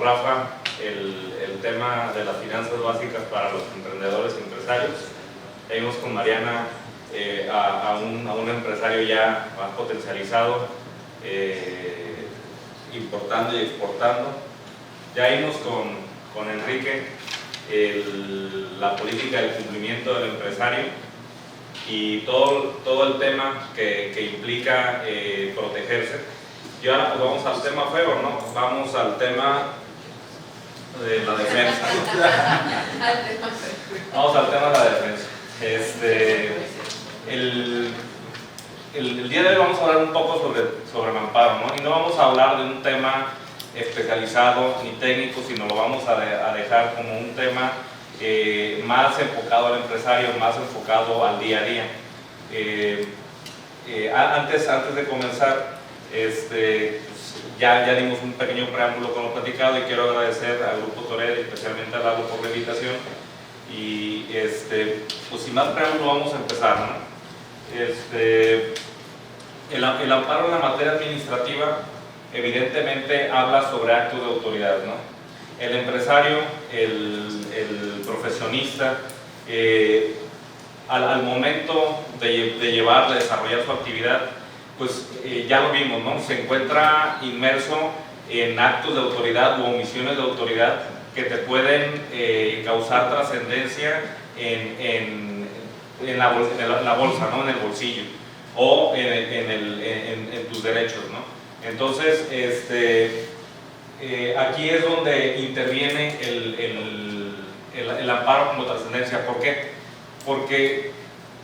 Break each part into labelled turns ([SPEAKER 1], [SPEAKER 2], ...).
[SPEAKER 1] Rafa el tema de las finanzas básicas para los emprendedores y empresarios. Vimos con Mariana a un empresario ya más potencializado, importando y exportando. Ya vimos con Enrique la política del cumplimiento del empresario y todo el tema que implica protegerse. Y ahora pues vamos al tema feo, ¿no? Vamos al tema de la defensa. Vamos al tema de la defensa. El día de hoy vamos a hablar un poco sobre el amparo, ¿no? Y no vamos a hablar de un tema especializado ni técnico, sino lo vamos a dejar como un tema más enfocado al empresario, más enfocado al día a día. Antes de comenzar, pues ya dimos un pequeño preámbulo con lo platicado y quiero agradecer al Grupo Toret, especialmente a Lalo por la invitación. Y pues sin más preámbulo vamos a empezar, ¿no? El amparo en la materia administrativa evidentemente habla sobre actos de autoridad, ¿no? El empresario, el profesionista, al momento de desarrollar su actividad, pues ya lo vimos, ¿no? Se encuentra inmerso en actos de autoridad u omisiones de autoridad que te pueden causar trascendencia en la bolsa, ¿no? En el bolsillo o en tus derechos, ¿no? Entonces, aquí es donde interviene el amparo como trascendencia. ¿Por qué? Porque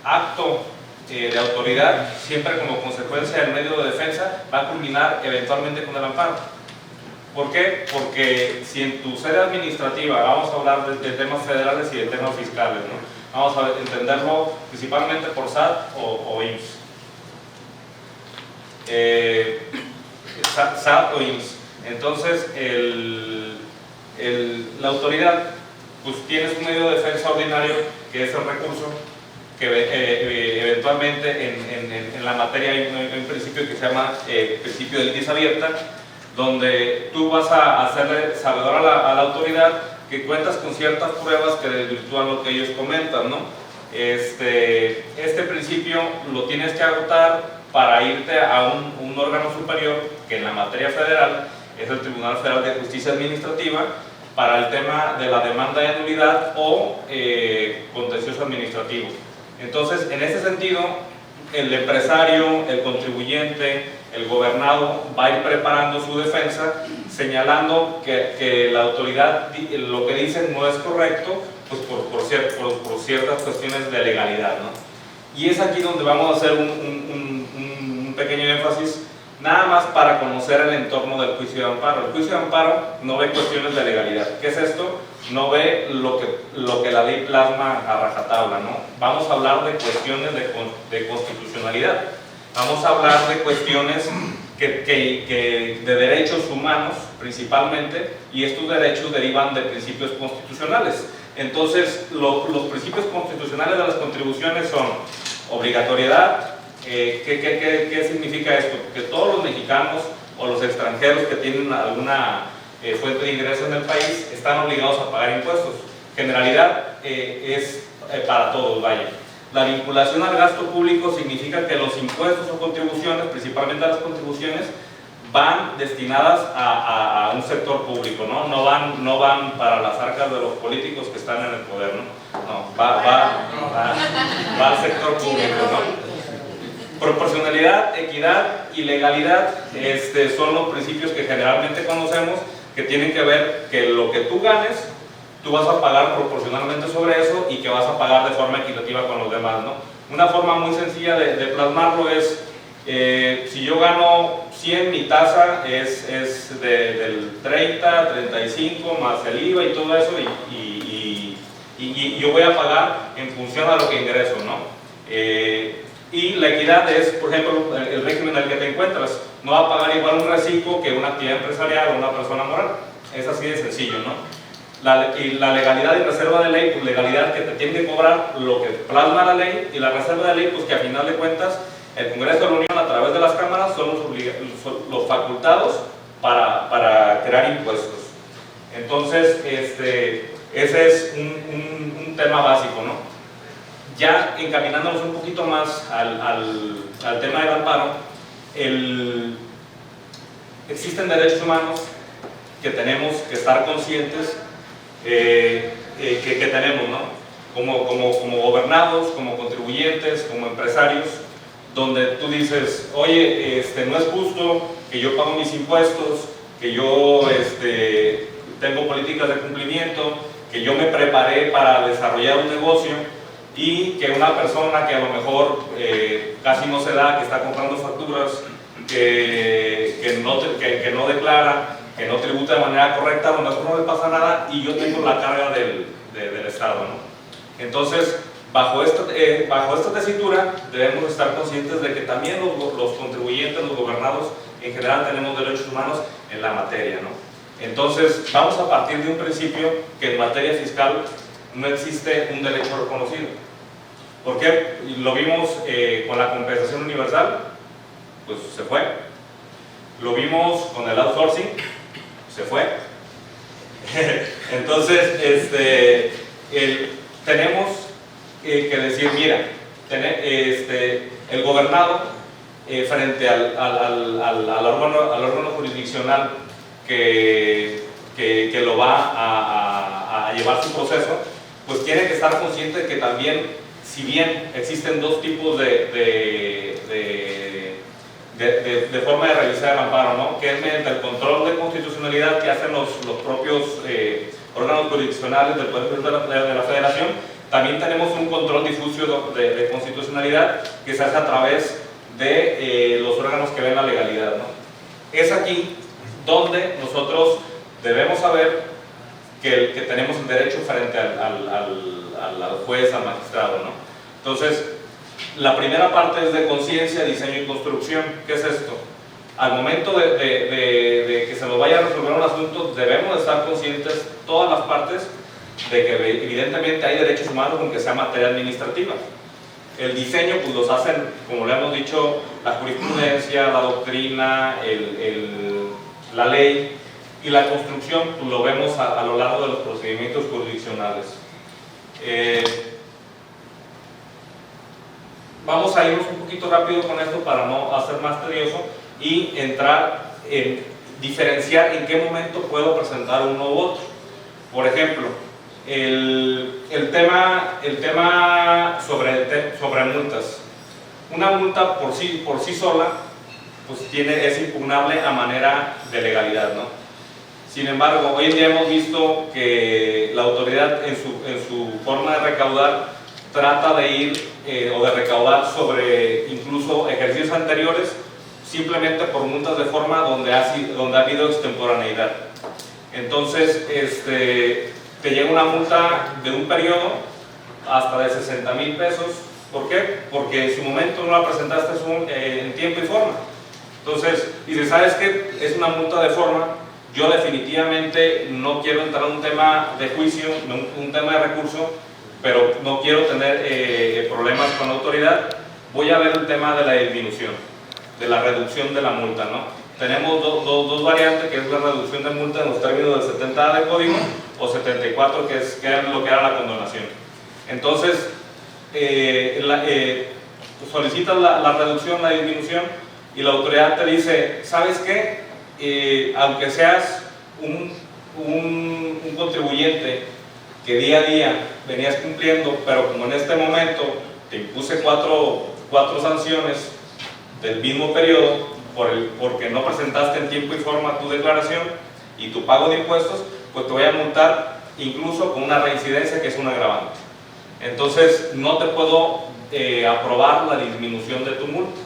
[SPEAKER 1] acto de autoridad, siempre como consecuencia del medio de defensa, va a culminar eventualmente con el amparo. ¿Por qué? Porque si en tu sede administrativa, vamos a hablar de temas federales y de temas fiscales, ¿no? Vamos a entenderlo principalmente por SAT o IMSS. SAT o IMSS. Entonces, la autoridad, pues tienes un medio de defensa ordinario que es el recurso, que eventualmente en la materia hay un principio que se llama principio de litis abierta, donde tú vas a hacerle sabedor a la autoridad que cuentas con ciertas pruebas que desvirtúan lo que ellos comentan, ¿no? Este principio lo tienes que agotar para irte a un órgano superior, que en la materia federal es el Tribunal Federal de Justicia Administrativa, para el tema de la demanda de nulidad o contencioso administrativo. Entonces, en ese sentido, el empresario, el contribuyente, el gobernado va a ir preparando su defensa, señalando que la autoridad lo que dice no es correcto, pues por ciertas cuestiones de legalidad, ¿no? Y es aquí donde vamos a hacer un pequeño énfasis, nada más para conocer el entorno del juicio de amparo. El juicio de amparo no ve cuestiones de legalidad. ¿Qué es esto? No ve lo que la ley plasma a rajatabla, ¿no? Vamos a hablar de cuestiones de constitucionalidad. Vamos a hablar de cuestiones de derechos humanos principalmente, y estos derechos derivan de principios constitucionales. Entonces, los principios constitucionales de las contribuciones son obligatoriedad. ¿Qué significa esto? Que todos los mexicanos o los extranjeros que tienen alguna fuente de ingreso en el país están obligados a pagar impuestos. Generalidad es para todos, vaya. La vinculación al gasto público significa que los impuestos o contribuciones, principalmente las contribuciones, van destinadas a un sector público, ¿no? No van para las arcas de los políticos que están en el poder, ¿no? Va al sector público, ¿no? Proporcionalidad, equidad y legalidad son los principios que generalmente conocemos, que tienen que ver que lo que tú ganes, tú vas a pagar proporcionalmente sobre eso y que vas a pagar de forma equitativa con los demás, ¿no? Una forma muy sencilla de plasmarlo es, si yo gano 100, mi tasa es del 30, 35 más el IVA y todo eso, y yo voy a pagar en función a lo que ingreso, ¿no? Y la equidad es, por ejemplo, el régimen en el que te encuentras. No va a pagar igual un reciclo que una actividad empresarial o una persona moral. Es así de sencillo, ¿no? Y la legalidad y reserva de ley, pues legalidad que te tiene que cobrar lo que plasma la ley, y la reserva de ley, pues que a final de cuentas el Congreso de la Unión a través de las cámaras son los facultados para crear impuestos. Entonces, ese es un tema básico, ¿no? Ya encaminándonos un poquito más al tema del amparo, existen derechos humanos que tenemos que estar conscientes que tenemos, ¿no? Como gobernados, como contribuyentes, como empresarios, donde tú dices, oye, no es justo que yo pago mis impuestos, que yo tengo políticas de cumplimiento, que yo me preparé para desarrollar un negocio y que una persona que a lo mejor casi no se da, que está comprando facturas, que no declara, que no tributa de manera correcta, a lo mejor no le pasa nada y yo tengo la carga del Estado, ¿no? Entonces, bajo esta tesitura debemos estar conscientes de que también los contribuyentes, los gobernados en general tenemos derechos humanos en la materia, ¿no? Entonces, vamos a partir de un principio que en materia fiscal no existe un derecho reconocido. ¿Por qué? Lo vimos con la compensación universal, pues se fue. Lo vimos con el outsourcing, se fue. Entonces, tenemos que decir, mira, el gobernado frente al órgano jurisdiccional que lo va a llevar su proceso, pues tiene que estar consciente de que también, si bien existen dos tipos de forma de realizar el amparo, ¿no? Que es mediante el control de constitucionalidad que hacen los propios órganos jurisdiccionales del Poder Judicial de la Federación. También tenemos un control difuso de constitucionalidad que se hace a través de los órganos que ven la legalidad, ¿no? Es aquí donde nosotros debemos saber que tenemos el derecho frente al juez, al magistrado, ¿no? Entonces, la primera parte es de conciencia, diseño y construcción. ¿Qué es esto? Al momento de que se nos vaya a resolver un asunto, debemos estar conscientes, todas las partes, de que evidentemente hay derechos humanos aunque sea materia administrativa. El diseño, pues los hacen, como le hemos dicho, la jurisprudencia, la doctrina, la ley, y la construcción, pues lo vemos a lo largo de los procedimientos jurisdiccionales. Vamos a irnos un poquito rápido con esto para no hacer más tedioso y entrar en diferenciar en qué momento puedo presentar uno u otro. Por ejemplo, el tema sobre multas. Una multa por sí sola pues es impugnable a manera de legalidad, ¿no? Sin embargo, hoy en día hemos visto que la autoridad en su forma de recaudar trata de ir o de recaudar sobre incluso ejercicios anteriores simplemente por multas de forma donde ha habido extemporaneidad. Entonces, te llega una multa de un periodo hasta de 60,000 pesos. ¿Por qué? Porque en su momento no la presentaste en tiempo y forma. Entonces, dices, ¿sabes qué? Es una multa de forma. Yo definitivamente no quiero entrar en un tema de juicio, un tema de recurso, pero no quiero tener problemas con la autoridad. Voy a ver el tema de la disminución, de la reducción de la multa, ¿no? Tenemos dos variantes, que es la reducción de multa en los términos del 70 de código o 74, que es lo que era la condonación. Entonces, solicitas la reducción, la disminución, y la autoridad te dice, ¿sabes qué? Aunque seas un contribuyente que día a día venías cumpliendo, pero como en este momento te impuse cuatro sanciones del mismo periodo porque no presentaste en tiempo y forma tu declaración y tu pago de impuestos, pues te voy a multar incluso con una reincidencia, que es un agravante. Entonces no te puedo aprobar la disminución de tu multa.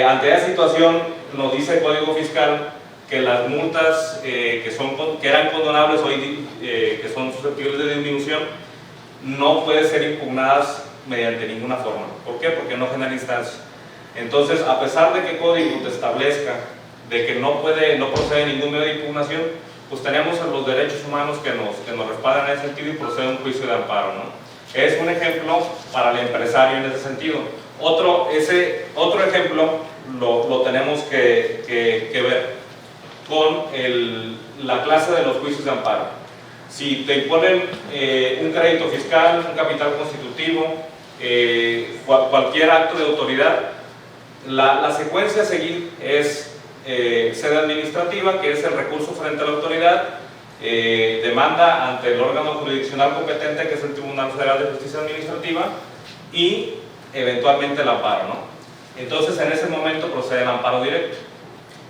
[SPEAKER 1] Ante esa situación nos dice el Código Fiscal que las multas que eran condonables hoy, que son susceptibles de disminución, no pueden ser impugnadas mediante ninguna forma. ¿Por qué? Porque no generan instancia. Entonces, a pesar de que el Código te establezca de que no procede ningún medio de impugnación, pues tenemos los derechos humanos que nos respaldan en ese sentido y procede un juicio de amparo, ¿no? Es un ejemplo para el empresario en ese sentido. Otro ejemplo lo tenemos que ver con la clase de los juicios de amparo. Si te imponen un crédito fiscal, un capital constitutivo, cualquier acto de autoridad, la secuencia a seguir es sede administrativa, que es el recurso frente a la autoridad, demanda ante el órgano jurisdiccional competente, que es el Tribunal Federal de Justicia Administrativa, y eventualmente el amparo, ¿no? Entonces, en ese momento procede el amparo directo,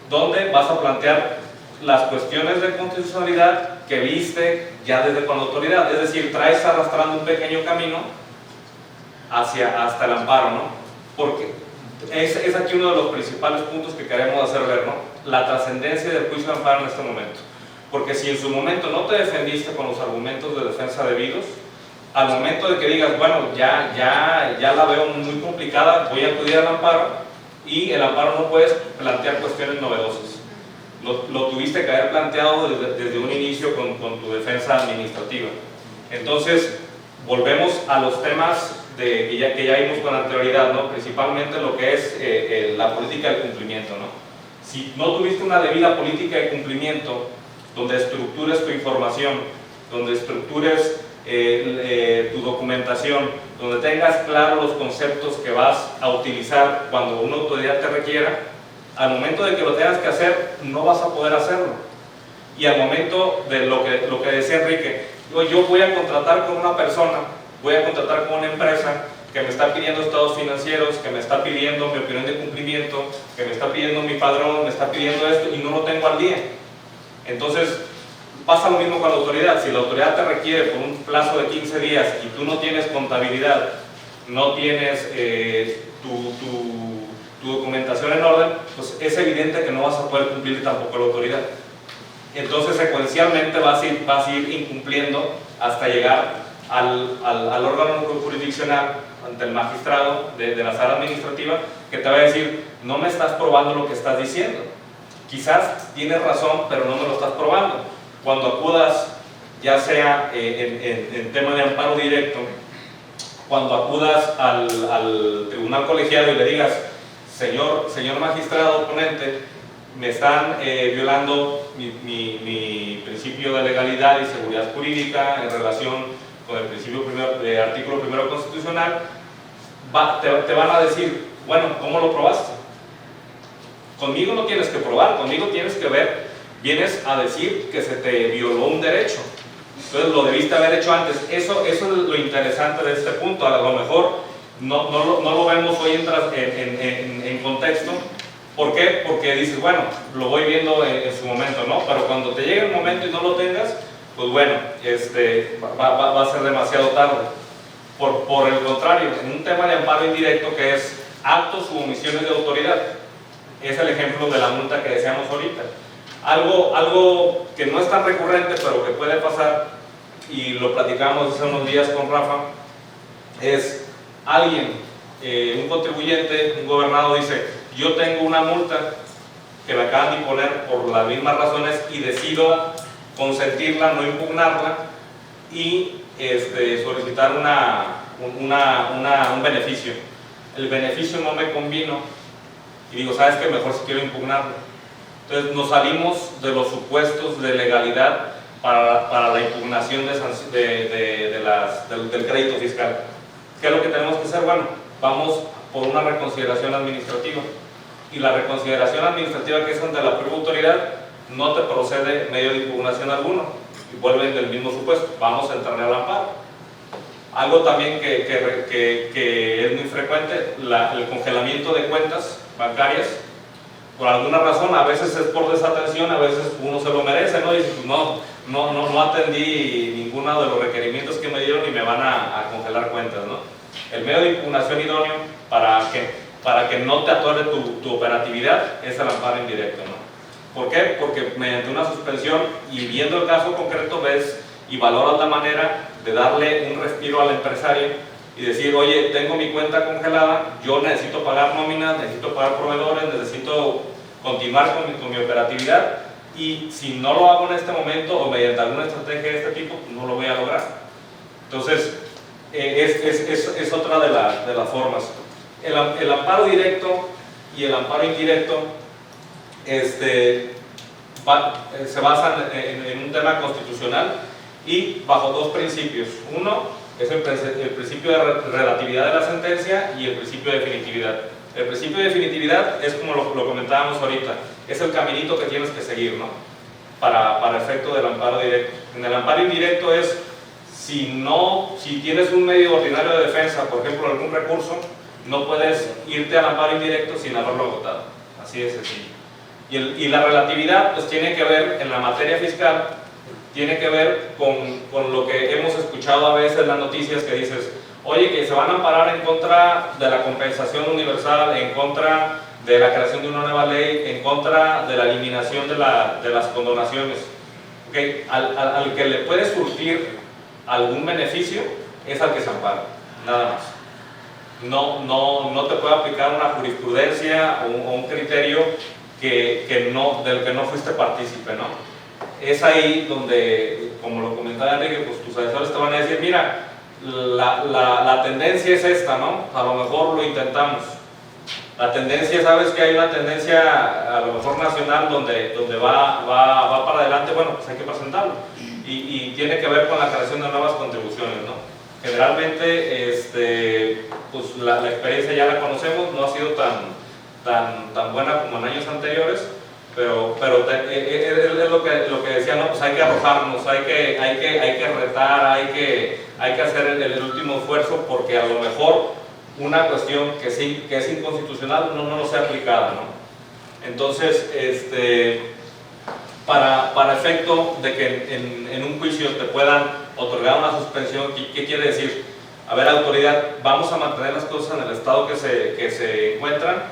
[SPEAKER 1] donde vas a plantear las cuestiones de constitucionalidad que viste ya desde con la autoridad, es decir, traes arrastrando un pequeño camino hasta el amparo, ¿no? Porque es aquí uno de los principales puntos que queremos hacer ver, ¿no? La trascendencia del juicio de amparo en este momento. Porque si en su momento no te defendiste con los argumentos de defensa debidos, al momento de que digas, bueno, ya la veo muy complicada, voy a acudir al amparo, y el amparo no puedes plantear cuestiones novedosas. Lo tuviste que haber planteado desde un inicio con tu defensa administrativa. Entonces, volvemos a los temas que ya vimos con anterioridad, ¿no? Principalmente lo que es la política de cumplimiento, ¿no? Si no tuviste una debida política de cumplimiento, donde estructures tu información, donde estructures tu documentación, donde tengas claro los conceptos que vas a utilizar cuando una autoridad te requiera, al momento de que lo tengas que hacer, no vas a poder hacerlo. Y al momento de lo que decía Enrique, yo voy a contratar con una persona, voy a contratar con una empresa que me está pidiendo estados financieros, que me está pidiendo mi opinión de cumplimiento, que me está pidiendo mi padrón, me está pidiendo esto, y no lo tengo al día. Entonces, pasa lo mismo con la autoridad. Si la autoridad te requiere por un plazo de 15 días y tú no tienes contabilidad, no tienes tu documentación en orden, pues es evidente que no vas a poder cumplir tampoco la autoridad. Entonces, secuencialmente vas a ir incumpliendo hasta llegar al órgano jurisdiccional, ante el magistrado de la sala administrativa, que te va a decir, no me estás probando lo que estás diciendo. Quizás tienes razón, pero no me lo estás probando. Cuando acudas, ya sea en tema de amparo directo, cuando acudas al tribunal colegiado y le digas, señor magistrado ponente, me están violando mi principio de legalidad y seguridad jurídica en relación con el principio de artículo primero constitucional, te van a decir, bueno, ¿cómo lo probaste? Conmigo no tienes que probar, conmigo tienes que ver, vienes a decir que se te violó un derecho, entonces lo debiste haber hecho antes. Eso es lo interesante de este punto. A lo mejor no lo vemos hoy en contexto. ¿Por qué? Porque dices, bueno, lo voy viendo en su momento, ¿no? Pero cuando te llegue el momento y no lo tengas, pues bueno, va a ser demasiado tarde. Por el contrario, en un tema de amparo indirecto, que es actos u omisiones de autoridad, es el ejemplo de la multa que decíamos ahorita. Algo que no es tan recurrente, pero que puede pasar, y lo platicamos hace unos días con Rafa, es alguien, un contribuyente, un gobernado dice, yo tengo una multa que me acaban de imponer por las mismas razones y decido consentirla, no impugnarla, y solicitar un beneficio. El beneficio no me convino y digo, ¿sabes qué? Mejor si quiero impugnarlo. Entonces nos salimos de los supuestos de legalidad para la impugnación del crédito fiscal. ¿Qué es lo que tenemos que hacer? Bueno, vamos por una reconsideración administrativa, y la reconsideración administrativa, que es ante la propia autoridad, no te procede medio de impugnación alguno y vuelven del mismo supuesto, vamos a entrar al amparo. Algo también que es muy frecuente, el congelamiento de cuentas bancarias, por alguna razón, a veces es por desatención, a veces uno se lo merece, ¿no? Y dice, pues no atendí ninguno de los requerimientos que me dieron y me van a congelar cuentas, ¿no? El medio de impugnación idóneo para que no te atore tu operatividad es el amparo indirecto, ¿no? ¿Por qué? Porque mediante una suspensión y viendo el caso concreto ves y valoras la manera de darle un respiro al empresario y decir, oye, tengo mi cuenta congelada, yo necesito pagar nóminas, necesito pagar proveedores, necesito continuar con mi operatividad, y si no lo hago en este momento o mediante alguna estrategia de este tipo, no lo voy a lograr. Entonces, es otra de las formas. El amparo directo y el amparo indirecto se basan en un tema constitucional y bajo dos principios. Uno es el principio de relatividad de la sentencia y el principio de definitividad. El principio de definitividad es como lo comentábamos ahorita, es el caminito que tienes que seguir, ¿no? Para efecto del amparo directo. En el amparo indirecto es, si tienes un medio ordinario de defensa, por ejemplo algún recurso, no puedes irte al amparo indirecto sin haberlo agotado. Así de sencillo. Y la relatividad pues tiene que ver, en la materia fiscal, tiene que ver con lo que hemos escuchado a veces en las noticias que dices, oye, que se van a amparar en contra de la compensación universal, en contra de la creación de una nueva ley, en contra de la eliminación de las condonaciones. ¿Okay? Al que le puede surtir algún beneficio es al que se ampara, nada más. No te puede aplicar una jurisprudencia o un criterio del que no fuiste partícipe, ¿no? Es ahí donde, como lo comentaba Enrique, pues tus asesores te van a decir, mira, la tendencia es esta, ¿no? A lo mejor lo intentamos. La tendencia, sabes que hay una tendencia a lo mejor nacional donde va para adelante, bueno, pues hay que presentarlo. Y tiene que ver con la creación de nuevas contribuciones, ¿no? Generalmente, pues la experiencia ya la conocemos, no ha sido tan buena como en años anteriores, pero es lo que decía, ¿no? Pues hay que arrojarnos, hay que retar, hay que hacer el último esfuerzo, porque a lo mejor una cuestión que es inconstitucional no nos sea aplicada, ¿no? Entonces, para efecto de que en un juicio te puedan otorgar una suspensión, ¿qué quiere decir? A ver, autoridad, vamos a mantener las cosas en el estado que se encuentran,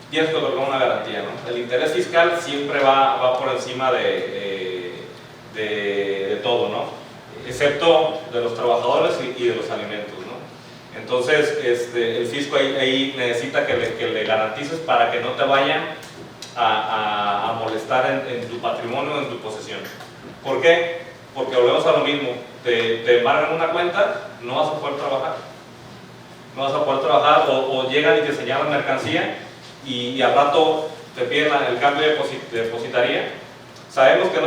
[SPEAKER 1] tienes que otorgar una garantía, ¿no? El interés fiscal siempre va por encima de todo, ¿no? Excepto de los trabajadores y de los alimentos, ¿no? Entonces, el fisco ahí necesita que le garantices para que no te vayan a molestar en tu patrimonio o en tu posesión. ¿Por qué? Porque volvemos a lo mismo, te embargan una cuenta, no vas a poder trabajar. No vas a poder trabajar, o llegan y te señalan mercancía y al rato te piden el cambio de depositaría. Sabemos que hay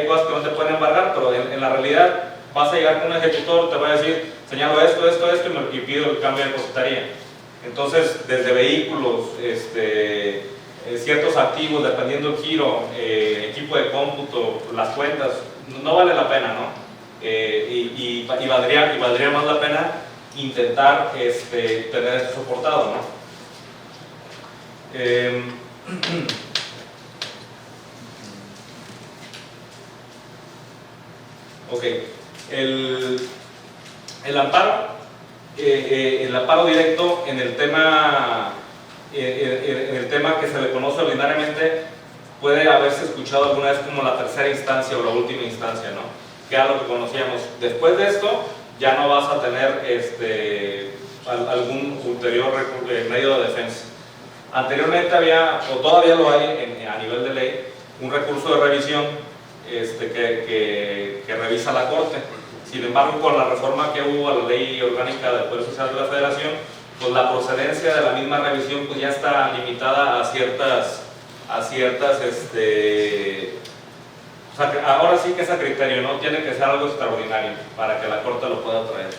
[SPEAKER 1] cosas que no te pueden embargar, pero en la realidad vas a llegar con un ejecutor, te va a decir, señalo esto y pido el cambio de depositaría. Entonces, desde vehículos, ciertos activos, dependiendo del giro, equipo de cómputo, las cuentas, no vale la pena, ¿no? Y valdría más la pena intentar tener esto soportado, ¿no? Ok, el amparo directo en el tema que se le conoce ordinariamente puede haberse escuchado alguna vez como la tercera instancia o la última instancia, ¿no? Que era lo que conocíamos. Después de esto ya no vas a tener algún ulterior medio de defensa. Anteriormente había, o todavía lo hay a nivel de ley, un recurso de revisión que revisa la Corte. Sin embargo, con la reforma que hubo a la Ley Orgánica del Poder Social de la Federación, pues la procedencia de la misma revisión pues ya está limitada a ciertas o sea, ahora sí que es a criterio, ¿no? Tiene que ser algo extraordinario para que la Corte lo pueda traer.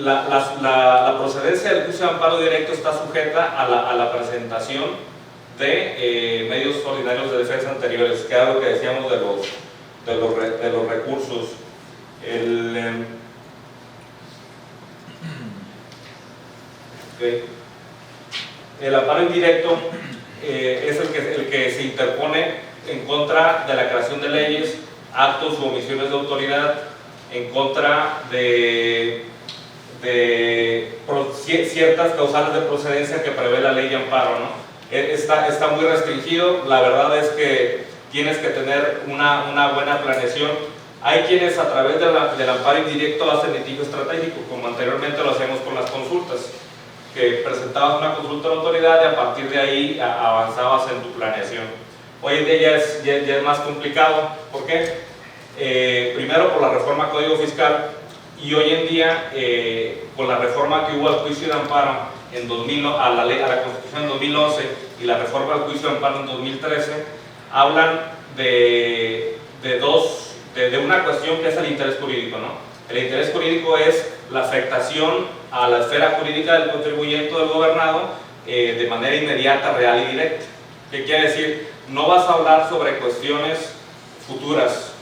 [SPEAKER 1] La procedencia del juicio de amparo directo está sujeta a la presentación de medios ordinarios de defensa anteriores, que era lo que decíamos de los recursos. El amparo indirecto es el que se interpone en contra de la creación de leyes, actos u omisiones de autoridad, en contra de ciertas causales de procedencia que prevé la ley de amparo, ¿no? Está muy restringido. La verdad es que tienes que tener una buena planeación. Hay quienes a través del amparo indirecto hacen litigio estratégico, como anteriormente lo hacíamos con las consultas, que presentabas una consulta a la autoridad y a partir de ahí avanzabas en tu planeación. Hoy en día ya es más complicado. ¿Por qué? Primero por la reforma al Código Fiscal, y hoy en día con la reforma que hubo al juicio de amparo en 2000, a la Constitución en 2011 y la reforma del juicio de amparo en 2013, hablan de una cuestión que es el interés jurídico, ¿no? El interés jurídico es la afectación a la esfera jurídica del contribuyente o del gobernado de manera inmediata, real y directa. ¿Qué quiere decir? No vas a hablar sobre cuestiones futuras,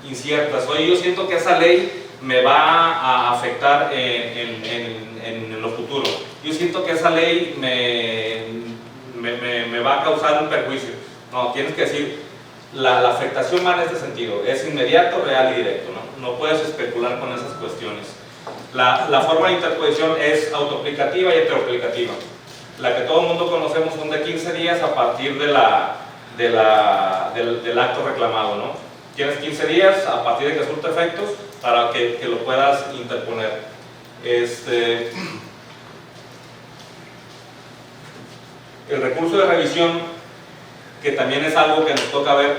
[SPEAKER 1] inciertas. Oye, yo siento que esa ley me va a afectar en lo futuro. Yo siento que esa ley me va a causar un perjuicio. No, tienes que decir, la afectación va en este sentido, es inmediato, real y directo, ¿no? No puedes especular con esas cuestiones. La forma de interposición es autoaplicativa y heteroaplicativa. La que todo el mundo conocemos son de 15 días a partir del acto reclamado, ¿no? Tienes 15 días a partir de que surta efectos para que lo puedas interponer. El recurso de revisión, que también es algo que nos toca ver,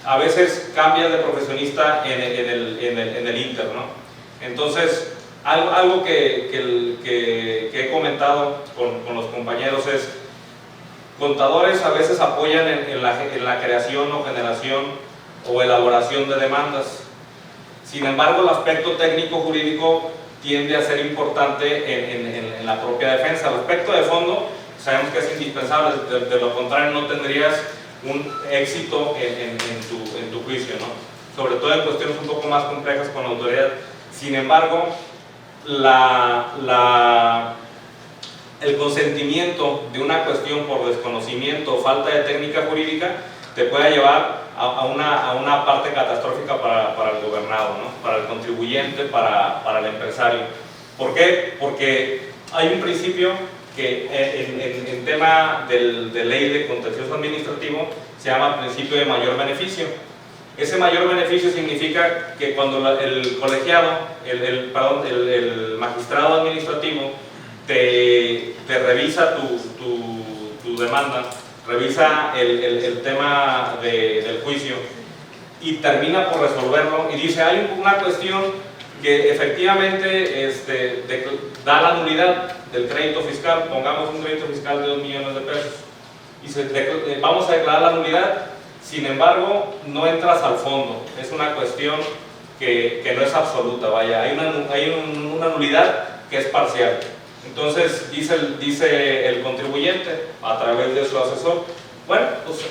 [SPEAKER 1] a veces cambias de profesionista en el inter, ¿no? Entonces, algo que he comentado con los compañeros es, contadores a veces apoyan en la creación o generación o elaboración de demandas. Sin embargo, el aspecto técnico jurídico tiende a ser importante en la propia defensa. El aspecto de fondo sabemos que es indispensable, de lo contrario no tendrías un éxito en tu juicio, ¿no? Sobre todo en cuestiones un poco más complejas con la autoridad. Sin embargo, el consentimiento de una cuestión por desconocimiento o falta de técnica jurídica te puede llevar a una parte catastrófica para el gobernado, ¿no? Para el contribuyente, para el empresario. ¿Por qué? Porque hay un principio que en tema de ley de contencioso administrativo se llama principio de mayor beneficio. Ese mayor beneficio significa que cuando el colegiado, el magistrado administrativo te revisa tu demanda, revisa el tema del juicio y termina por resolverlo y dice, hay una cuestión que efectivamente da la nulidad del crédito fiscal, pongamos un crédito fiscal de 2 millones de pesos y vamos a declarar la nulidad. Sin embargo, no entras al fondo, es una cuestión que no es absoluta, vaya, hay una nulidad que es parcial. Entonces dice el contribuyente a través de su asesor, bueno, pues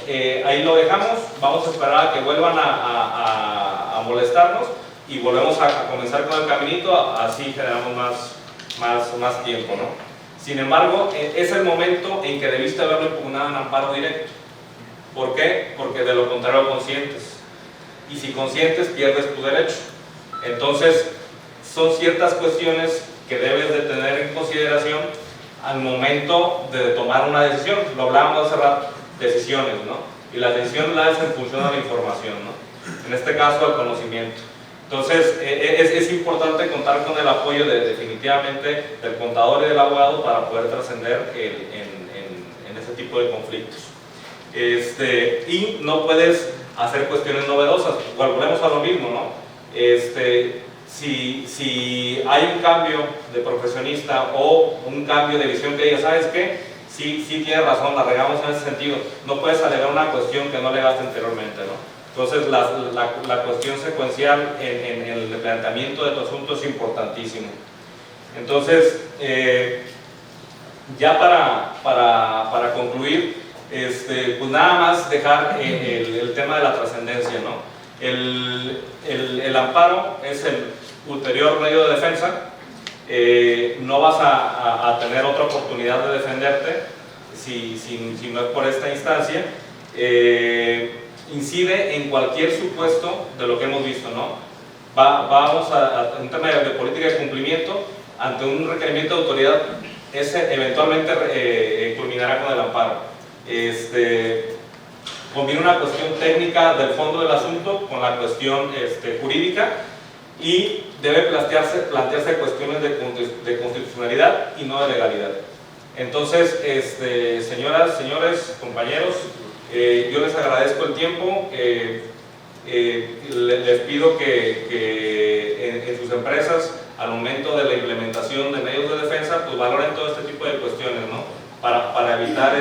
[SPEAKER 1] ahí lo dejamos, vamos a esperar a que vuelvan a molestarnos y volvemos a comenzar con el caminito, así generamos más tiempo, ¿no? Sin embargo, es el momento en que debiste haberlo impugnado en amparo directo. ¿Por qué? Porque de lo contrario consientes. Y si consientes, pierdes tu derecho. Entonces, son ciertas cuestiones que debes de tener en consideración al momento de tomar una decisión. Lo hablábamos hace rato, decisiones, ¿no? Y las decisiones las haces en función de la información, ¿no? En este caso, el conocimiento. Entonces, es importante contar con el apoyo definitivamente del contador y del abogado para poder trascender en ese tipo de conflictos. Y no puedes hacer cuestiones novedosas. Volvemos a lo mismo, ¿no? Si hay un cambio de profesionista o un cambio de visión que diga, ¿sabes qué? Sí tienes razón, la regamos en ese sentido. No puedes alegar una cuestión que no alegaste anteriormente, ¿no? Entonces, la cuestión secuencial en el planteamiento de tu asunto es importantísimo. Entonces, ya para concluir, pues nada más dejar el tema de la trascendencia, ¿no? El amparo es el ulterior medio de defensa. No vas a tener otra oportunidad de defenderte si no es por esta instancia. Incide en cualquier supuesto de lo que hemos visto, ¿no? Vamos a un tema de política de cumplimiento ante un requerimiento de autoridad, ese eventualmente culminará con el amparo. Combina una cuestión técnica del fondo del asunto con la cuestión jurídica y debe plantearse cuestiones de constitucionalidad y no de legalidad. Entonces, señoras, señores, compañeros, yo les agradezco el tiempo, les pido que en sus empresas, al momento de la implementación de medios de defensa, empresa pues valoren todo este tipo de cuestiones, ¿no? Para evitar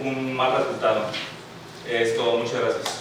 [SPEAKER 1] un mal resultado. Muchas gracias.